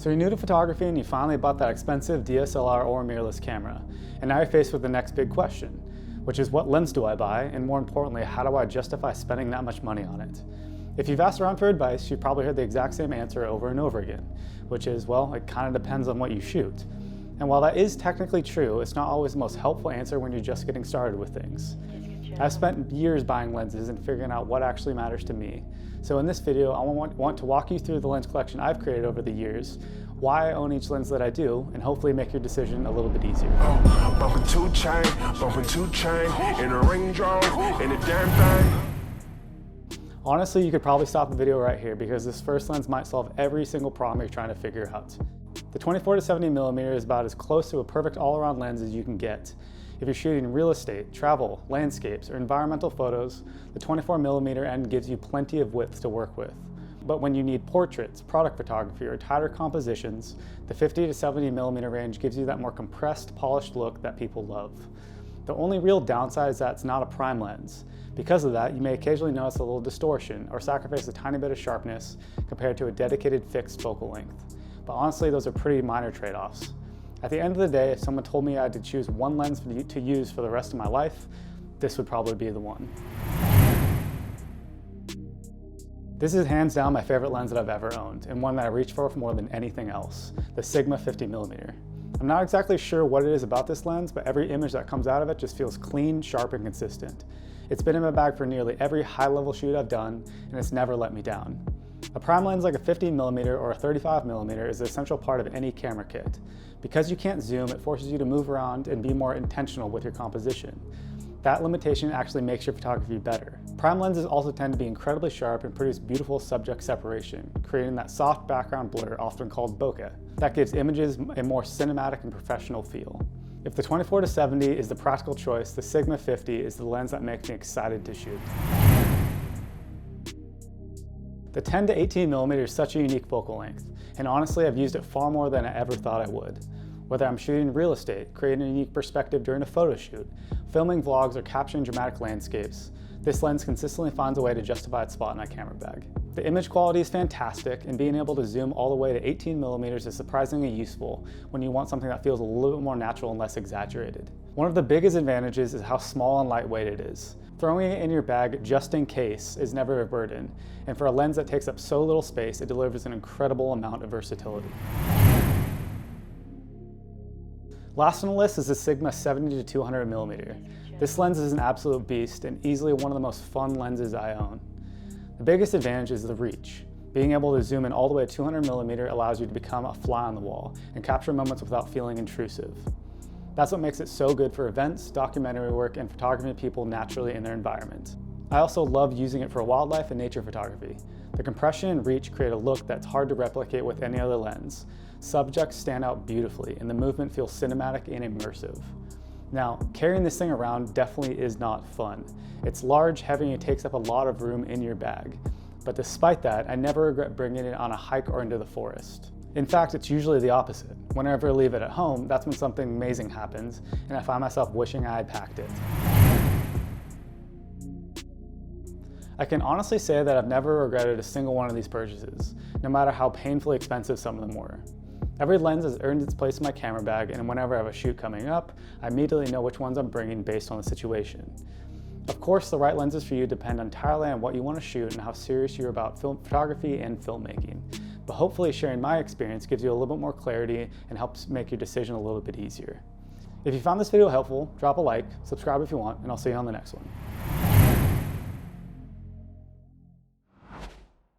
So you're new to photography and you finally bought that expensive DSLR or mirrorless camera. And now you're faced with the next big question, which is what lens do I buy? And more importantly, how do I justify spending that much money on it? If you've asked around for advice, you've probably heard the exact same answer over and over again, which is, well, it kind of depends on what you shoot. And while that is technically true, it's not always the most helpful answer when you're just getting started with things. I've spent years buying lenses and figuring out what actually matters to me. So in this video, I want to walk you through the lens collection I've created over the years, why I own each lens that I do, and hopefully make your decision a little bit easier. Bumping two chain, in a Range Rover, in a damn thing. Honestly, you could probably stop the video right here because this first lens might solve every single problem you're trying to figure out. The 24-70mm is about as close to a perfect all-around lens as you can get. If you're shooting real estate, travel, landscapes, or environmental photos, the 24mm end gives you plenty of width to work with. But when you need portraits, product photography, or tighter compositions, the 50-70mm range gives you that more compressed, polished look that people love. The only real downside is that it's not a prime lens. Because of that, you may occasionally notice a little distortion or sacrifice a tiny bit of sharpness compared to a dedicated fixed focal length. But honestly, those are pretty minor trade-offs. At the end of the day, if someone told me I had to choose one lens to use for the rest of my life, this would probably be the one. This is hands down my favorite lens that I've ever owned, and one that I reach for more than anything else, the Sigma 50mm. I'm not exactly sure what it is about this lens, but every image that comes out of it just feels clean, sharp, and consistent. It's been in my bag for nearly every high-level shoot I've done, and it's never let me down. A prime lens like a 15mm or a 35mm is an essential part of any camera kit. Because you can't zoom, it forces you to move around and be more intentional with your composition. That limitation actually makes your photography better. Prime lenses also tend to be incredibly sharp and produce beautiful subject separation, creating that soft background blur often called bokeh. That gives images a more cinematic and professional feel. If the 24-70 is the practical choice, the Sigma 50 is the lens that makes me excited to shoot. The 10-18mm is such a unique focal length, and honestly I've used it far more than I ever thought I would. Whether I'm shooting real estate, creating a unique perspective during a photo shoot, filming vlogs, or capturing dramatic landscapes, this lens consistently finds a way to justify its spot in my camera bag. The image quality is fantastic, and being able to zoom all the way to 18mm is surprisingly useful when you want something that feels a little bit more natural and less exaggerated. One of the biggest advantages is how small and lightweight it is. Throwing it in your bag just in case is never a burden, and for a lens that takes up so little space, it delivers an incredible amount of versatility. Last on the list is the Sigma 70-200mm. This lens is an absolute beast and easily one of the most fun lenses I own. The biggest advantage is the reach. Being able to zoom in all the way to 200mm allows you to become a fly on the wall and capture moments without feeling intrusive. That's what makes it so good for events, documentary work, and photographing people naturally in their environment. I also love using it for wildlife and nature photography. The compression and reach create a look that's hard to replicate with any other lens. Subjects stand out beautifully, and the movement feels cinematic and immersive. Now, carrying this thing around definitely is not fun. It's large, heavy, and it takes up a lot of room in your bag. But despite that, I never regret bringing it on a hike or into the forest. In fact, it's usually the opposite. Whenever I leave it at home, that's when something amazing happens, and I find myself wishing I had packed it. I can honestly say that I've never regretted a single one of these purchases, no matter how painfully expensive some of them were. Every lens has earned its place in my camera bag, and whenever I have a shoot coming up, I immediately know which ones I'm bringing based on the situation. Of course, the right lenses for you depend entirely on what you want to shoot and how serious you're about photography and filmmaking. But hopefully sharing my experience gives you a little bit more clarity and helps make your decision a little bit easier. If you found this video helpful, drop a like, subscribe if you want, and I'll see you on the next one.